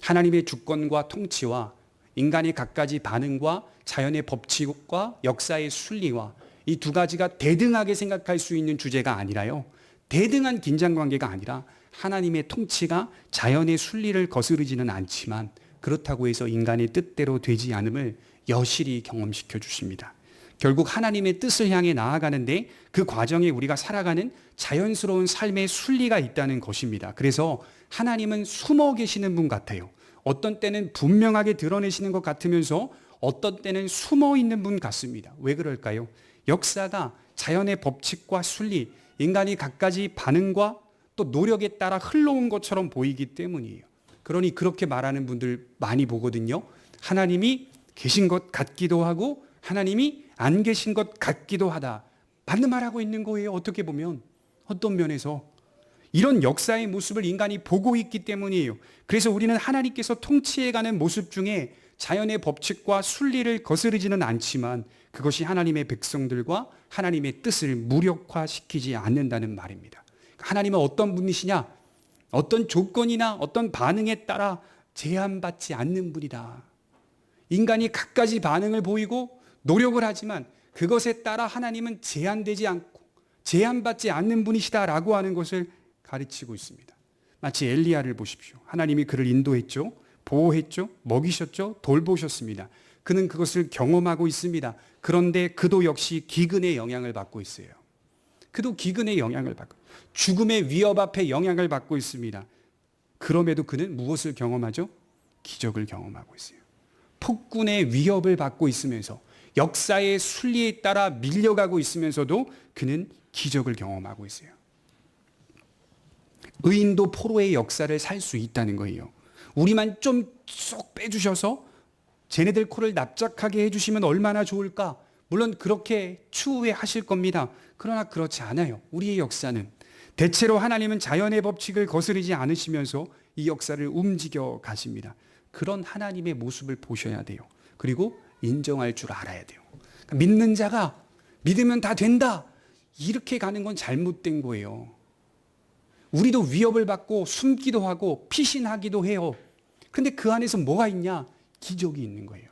하나님의 주권과 통치와 인간의 갖가지 반응과 자연의 법칙과 역사의 순리와 이 두 가지가 대등하게 생각할 수 있는 주제가 아니라요. 대등한 긴장관계가 아니라 하나님의 통치가 자연의 순리를 거스르지는 않지만 그렇다고 해서 인간의 뜻대로 되지 않음을 여실히 경험시켜 주십니다. 결국 하나님의 뜻을 향해 나아가는데 그 과정에 우리가 살아가는 자연스러운 삶의 순리가 있다는 것입니다. 그래서 하나님은 숨어 계시는 분 같아요. 어떤 때는 분명하게 드러내시는 것 같으면서 어떤 때는 숨어 있는 분 같습니다. 왜 그럴까요? 역사가 자연의 법칙과 순리, 인간이 갖가지 반응과 또 노력에 따라 흘러온 것처럼 보이기 때문이에요. 그러니 그렇게 말하는 분들 많이 보거든요. 하나님이 계신 것 같기도 하고 하나님이 안 계신 것 같기도 하다. 맞는 말하고 있는 거예요. 어떻게 보면 어떤 면에서 이런 역사의 모습을 인간이 보고 있기 때문이에요. 그래서 우리는 하나님께서 통치해가는 모습 중에 자연의 법칙과 순리를 거스르지는 않지만 그것이 하나님의 백성들과 하나님의 뜻을 무력화시키지 않는다는 말입니다. 하나님은 어떤 분이시냐? 어떤 조건이나 어떤 반응에 따라 제한받지 않는 분이다. 인간이 갖가지 반응을 보이고 노력을 하지만 그것에 따라 하나님은 제한되지 않고 제한받지 않는 분이시다라고 하는 것을 가르치고 있습니다. 마치 엘리야를 보십시오. 하나님이 그를 인도했죠. 보호했죠. 먹이셨죠. 돌보셨습니다. 그는 그것을 경험하고 있습니다. 그런데 그도 역시 기근의 영향을 받고 있어요. 그도 기근의 영향을 받고 죽음의 위협 앞에 영향을 받고 있습니다. 그럼에도 그는 무엇을 경험하죠? 기적을 경험하고 있어요. 폭군의 위협을 받고 있으면서 역사의 순리에 따라 밀려가고 있으면서도 그는 기적을 경험하고 있어요. 의인도 포로의 역사를 살 수 있다는 거예요. 우리만 좀 쏙 빼주셔서 쟤네들 코를 납작하게 해주시면 얼마나 좋을까? 물론 그렇게 추후에 하실 겁니다. 그러나 그렇지 않아요. 우리의 역사는 대체로 하나님은 자연의 법칙을 거스르지 않으시면서 이 역사를 움직여 가십니다. 그런 하나님의 모습을 보셔야 돼요. 그리고 인정할 줄 알아야 돼요. 그러니까 믿는 자가 믿으면 다 된다. 이렇게 가는 건 잘못된 거예요. 우리도 위협을 받고 숨기도 하고 피신하기도 해요. 근데 그 안에서 뭐가 있냐? 기적이 있는 거예요.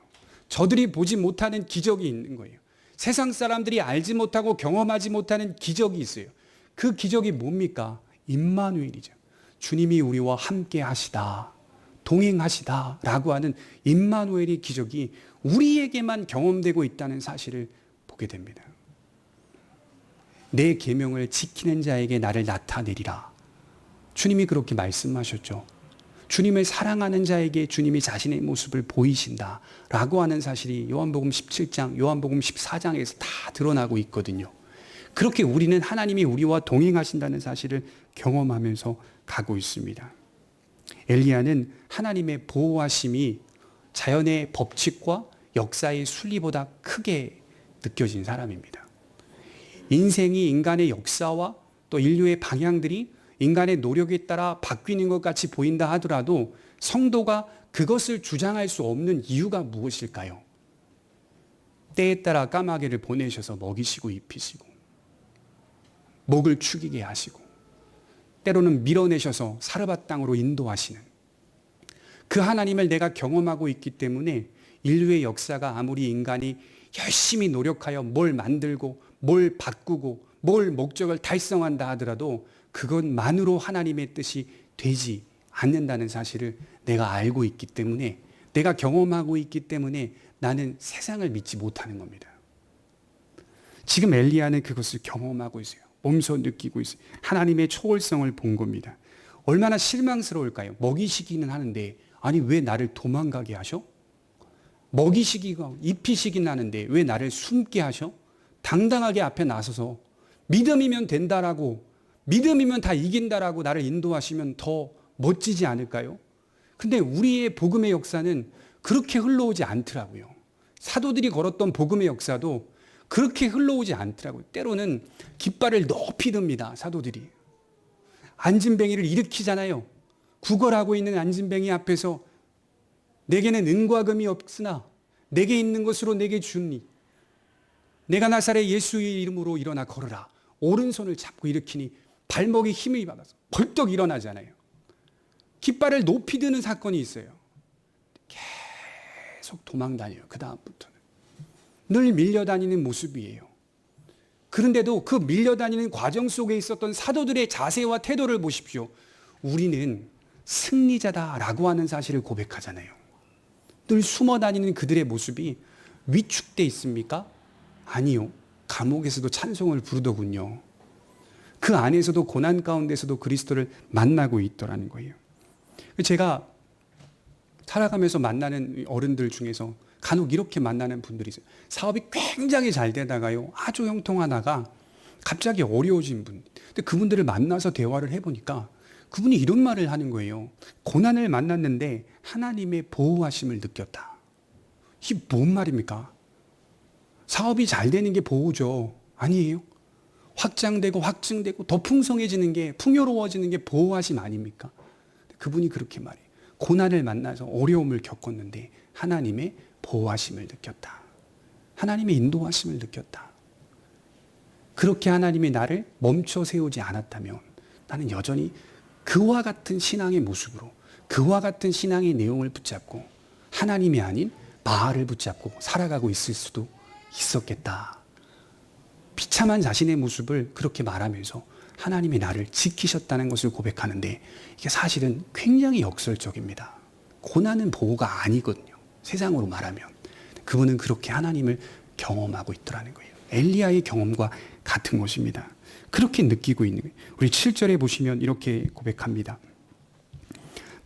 저들이 보지 못하는 기적이 있는 거예요. 세상 사람들이 알지 못하고 경험하지 못하는 기적이 있어요. 그 기적이 뭡니까? 임마누엘이죠. 주님이 우리와 함께 하시다. 동행하시다 라고 하는 임마누엘의 기적이 우리에게만 경험되고 있다는 사실을 보게 됩니다. 내 계명을 지키는 자에게 나를 나타내리라. 주님이 그렇게 말씀하셨죠. 주님을 사랑하는 자에게 주님이 자신의 모습을 보이신다 라고 하는 사실이 요한복음 17장, 요한복음 14장에서 다 드러나고 있거든요. 그렇게 우리는 하나님이 우리와 동행하신다는 사실을 경험하면서 가고 있습니다. 엘리야는 하나님의 보호하심이 자연의 법칙과 역사의 순리보다 크게 느껴진 사람입니다. 인생이 인간의 역사와 또 인류의 방향들이 인간의 노력에 따라 바뀌는 것 같이 보인다 하더라도 성도가 그것을 주장할 수 없는 이유가 무엇일까요? 때에 따라 까마귀를 보내셔서 먹이시고 입히시고 목을 축이게 하시고 때로는 밀어내셔서 사르밧 땅으로 인도하시는 그 하나님을 내가 경험하고 있기 때문에 인류의 역사가 아무리 인간이 열심히 노력하여 뭘 만들고 뭘 바꾸고 뭘 목적을 달성한다 하더라도 그것만으로 하나님의 뜻이 되지 않는다는 사실을 내가 알고 있기 때문에 내가 경험하고 있기 때문에 나는 세상을 믿지 못하는 겁니다. 지금 엘리야는 그것을 경험하고 있어요. 몸소 느끼고 있어요. 하나님의 초월성을 본 겁니다. 얼마나 실망스러울까요? 먹이시기는 하는데 아니 왜 나를 도망가게 하셔? 먹이시기가 입히시긴 하는데 왜 나를 숨게 하셔? 당당하게 앞에 나서서 믿음이면 된다라고 믿음이면 다 이긴다라고 나를 인도하시면 더 멋지지 않을까요? 근데 우리의 복음의 역사는 그렇게 흘러오지 않더라고요. 사도들이 걸었던 복음의 역사도 그렇게 흘러오지 않더라고요. 때로는 깃발을 높이 듭니다. 사도들이. 안진뱅이를 일으키잖아요. 구걸하고 있는 안진뱅이 앞에서 내게는 은과 금이 없으나 내게 있는 것으로 내게 주니 내가 나사렛 예수의 이름으로 일어나 걸으라. 오른손을 잡고 일으키니 발목에 힘을 받아서 벌떡 일어나잖아요. 깃발을 높이 드는 사건이 있어요. 계속 도망 다녀요. 그 다음부터는. 늘 밀려다니는 모습이에요. 그런데도 그 밀려다니는 과정 속에 있었던 사도들의 자세와 태도를 보십시오. 우리는 승리자다라고 하는 사실을 고백하잖아요. 늘 숨어 다니는 그들의 모습이 위축돼 있습니까? 아니요. 감옥에서도 찬송을 부르더군요. 그 안에서도 고난 가운데서도 그리스도를 만나고 있더라는 거예요. 제가 살아가면서 만나는 어른들 중에서 간혹 이렇게 만나는 분들이 있어요. 사업이 굉장히 잘 되다가요. 아주 형통하다가 갑자기 어려워진 분. 근데 그분들을 만나서 대화를 해보니까 그분이 이런 말을 하는 거예요. 고난을 만났는데 하나님의 보호하심을 느꼈다. 이게 뭔 말입니까? 사업이 잘 되는 게 보호죠. 아니에요? 확장되고 확증되고 더 풍성해지는 게, 풍요로워지는 게 보호하심 아닙니까? 그분이 그렇게 말해요. 고난을 만나서 어려움을 겪었는데 하나님의 보호하심을 느꼈다. 하나님의 인도하심을 느꼈다. 그렇게 하나님이 나를 멈춰 세우지 않았다면 나는 여전히 그와 같은 신앙의 모습으로, 그와 같은 신앙의 내용을 붙잡고 하나님이 아닌 바알을 붙잡고 살아가고 있을 수도 있었겠다. 비참한 자신의 모습을 그렇게 말하면서 하나님이 나를 지키셨다는 것을 고백하는데 이게 사실은 굉장히 역설적입니다. 고난은 보호가 아니거든요. 세상으로 말하면. 그분은 그렇게 하나님을 경험하고 있더라는 거예요. 엘리야의 경험과 같은 것입니다. 그렇게 느끼고 있는 거예요. 우리 7절에 보시면 이렇게 고백합니다.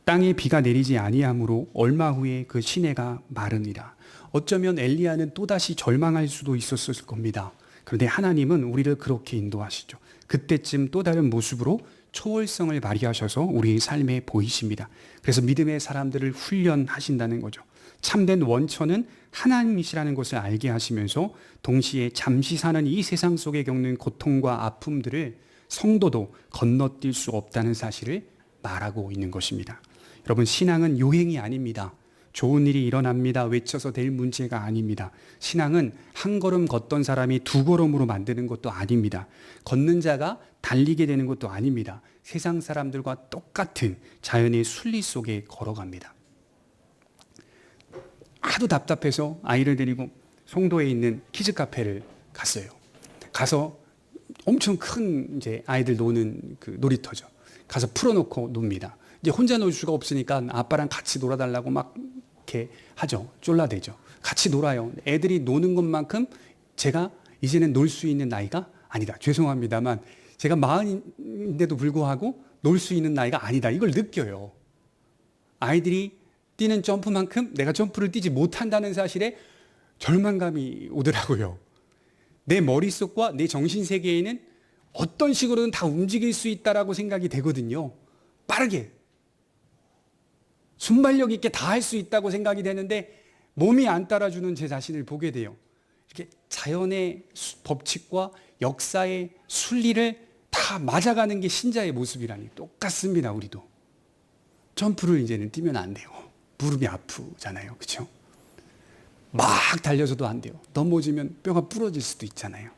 땅에 비가 내리지 아니하므로 얼마 후에 그 시내가 마르니라. 어쩌면 엘리야는 또다시 절망할 수도 있었을 겁니다. 그런데 하나님은 우리를 그렇게 인도하시죠. 그때쯤 또 다른 모습으로 초월성을 발휘하셔서 우리의 삶에 보이십니다. 그래서 믿음의 사람들을 훈련하신다는 거죠. 참된 원천은 하나님이시라는 것을 알게 하시면서 동시에 잠시 사는 이 세상 속에 겪는 고통과 아픔들을 성도도 건너뛸 수 없다는 사실을 말하고 있는 것입니다. 여러분, 신앙은 요행이 아닙니다. 좋은 일이 일어납니다. 외쳐서 될 문제가 아닙니다. 신앙은 한 걸음 걷던 사람이 두 걸음으로 만드는 것도 아닙니다. 걷는 자가 달리게 되는 것도 아닙니다. 세상 사람들과 똑같은 자연의 순리 속에 걸어갑니다. 하도 답답해서 아이를 데리고 송도에 있는 키즈 카페를 갔어요. 가서 엄청 큰 이제 아이들 노는 그 놀이터죠. 가서 풀어놓고 놉니다. 이제 혼자 놀 수가 없으니까 아빠랑 같이 놀아달라고 막 이렇게 하죠. 쫄라대죠. 같이 놀아요. 애들이 노는 것만큼 제가 이제는 놀 수 있는 나이가 아니다. 죄송합니다만 제가 40인데도 불구하고 놀 수 있는 나이가 아니다. 이걸 느껴요. 아이들이 뛰는 점프만큼 내가 점프를 뛰지 못한다는 사실에 절망감이 오더라고요. 내 머릿속과 내 정신세계에는 어떤 식으로든 다 움직일 수 있다라고 생각이 되거든요. 빠르게. 순발력 있게 다 할 수 있다고 생각이 되는데 몸이 안 따라주는 제 자신을 보게 돼요. 이렇게 자연의 법칙과 역사의 순리를 다 맞아가는 게 신자의 모습이라니 똑같습니다. 우리도. 점프를 이제는 뛰면 안 돼요. 무릎이 아프잖아요. 그렇죠? 막 달려서도 안 돼요. 넘어지면 뼈가 부러질 수도 있잖아요.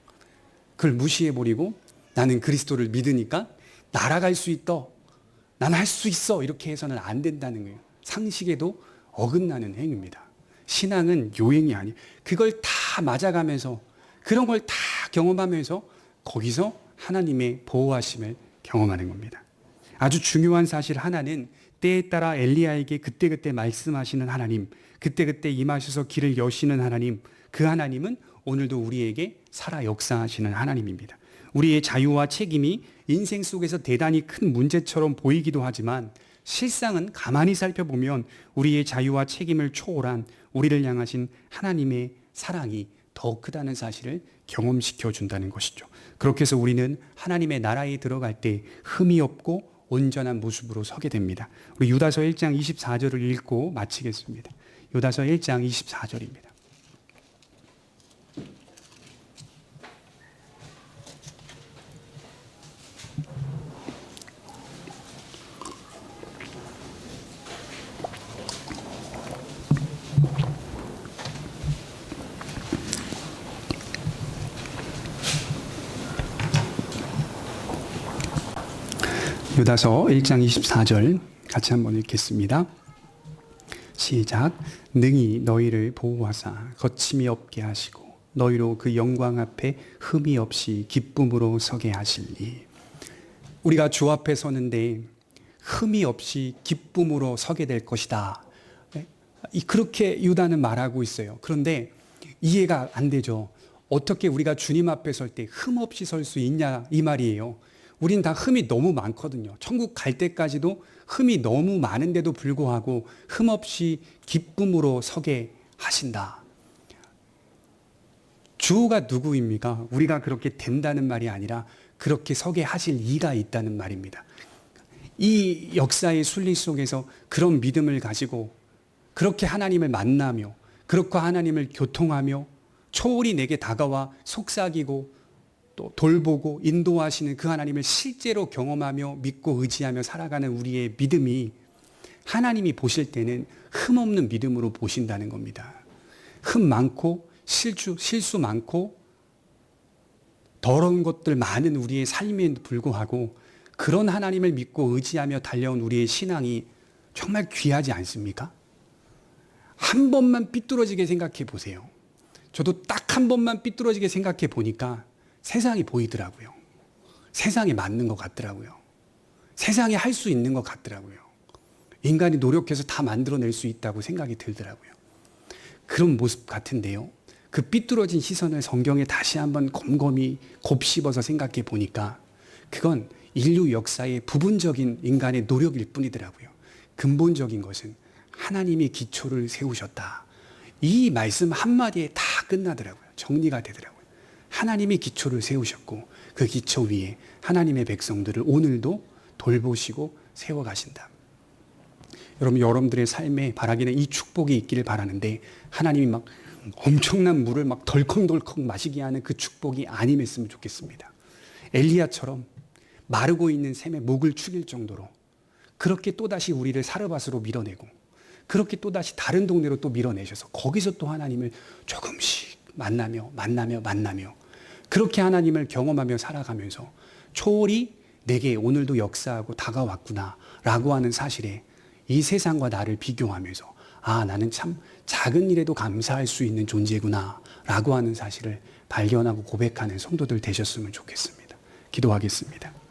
그걸 무시해버리고 나는 그리스도를 믿으니까 날아갈 수 있다. 난 할 수 있어. 이렇게 해서는 안 된다는 거예요. 상식에도 어긋나는 행위입니다. 신앙은 요행이 아니에요. 그걸 다 맞아가면서 그런 걸 다 경험하면서 거기서 하나님의 보호하심을 경험하는 겁니다. 아주 중요한 사실 하나는 때에 따라 엘리야에게 그때그때 말씀하시는 하나님, 그때그때 임하셔서 길을 여시는 하나님, 그 하나님은 오늘도 우리에게 살아 역사하시는 하나님입니다. 우리의 자유와 책임이 인생 속에서 대단히 큰 문제처럼 보이기도 하지만 실상은 가만히 살펴보면 우리의 자유와 책임을 초월한 우리를 향하신 하나님의 사랑이 더 크다는 사실을 경험시켜 준다는 것이죠. 그렇게 해서 우리는 하나님의 나라에 들어갈 때 흠이 없고 온전한 모습으로 서게 됩니다. 우리 유다서 1장 24절을 읽고 마치겠습니다. 유다서 1장 24절입니다. 유다서 1장 24절 같이 한번 읽겠습니다. 시작. 능히 너희를 보호하사 거침이 없게 하시고 너희로 그 영광 앞에 흠이 없이 기쁨으로 서게 하시니. 우리가 주 앞에 서는데 흠이 없이 기쁨으로 서게 될 것이다. 그렇게 유다는 말하고 있어요. 그런데 이해가 안 되죠. 어떻게 우리가 주님 앞에 설 때 흠 없이 설 수 있냐 이 말이에요. 우린 다 흠이 너무 많거든요. 천국 갈 때까지도 흠이 너무 많은데도 불구하고 흠 없이 기쁨으로 서게 하신다. 주가 누구입니까? 우리가 그렇게 된다는 말이 아니라 그렇게 서게 하실 이가 있다는 말입니다. 이 역사의 순리 속에서 그런 믿음을 가지고 그렇게 하나님을 만나며 그렇게 하나님을 교통하며 초월이 내게 다가와 속삭이고 또 돌보고 인도하시는 그 하나님을 실제로 경험하며 믿고 의지하며 살아가는 우리의 믿음이 하나님이 보실 때는 흠없는 믿음으로 보신다는 겁니다. 흠 많고 실수 많고 더러운 것들 많은 우리의 삶에도 불구하고 그런 하나님을 믿고 의지하며 달려온 우리의 신앙이 정말 귀하지 않습니까? 한 번만 삐뚤어지게 생각해 보세요. 저도 딱 한 번만 삐뚤어지게 생각해 보니까 세상이 보이더라고요. 세상에 맞는 것 같더라고요. 세상에 할 수 있는 것 같더라고요. 인간이 노력해서 다 만들어낼 수 있다고 생각이 들더라고요. 그런 모습 같은데요. 그 삐뚤어진 시선을 성경에 다시 한번 곰곰이 곱씹어서 생각해 보니까 그건 인류 역사의 부분적인 인간의 노력일 뿐이더라고요. 근본적인 것은 하나님이 기초를 세우셨다. 이 말씀 한마디에 다 끝나더라고요. 정리가 되더라고요. 하나님이 기초를 세우셨고 그 기초 위에 하나님의 백성들을 오늘도 돌보시고 세워가신다. 여러분들의 삶에 바라기는 이 축복이 있기를 바라는데 하나님이 막 엄청난 물을 막 덜컹덜컹 마시게 하는 그 축복이 아님했으면 좋겠습니다. 엘리야처럼 마르고 있는 샘에 목을 축일 정도로 그렇게 또다시 우리를 사르밧으로 밀어내고 그렇게 또다시 다른 동네로 또 밀어내셔서 거기서 또 하나님을 조금씩 만나며 그렇게 하나님을 경험하며 살아가면서 초월이 내게 오늘도 역사하고 다가왔구나 라고 하는 사실에 이 세상과 나를 비교하면서 아, 나는 참 작은 일에도 감사할 수 있는 존재구나 라고 하는 사실을 발견하고 고백하는 성도들 되셨으면 좋겠습니다. 기도하겠습니다.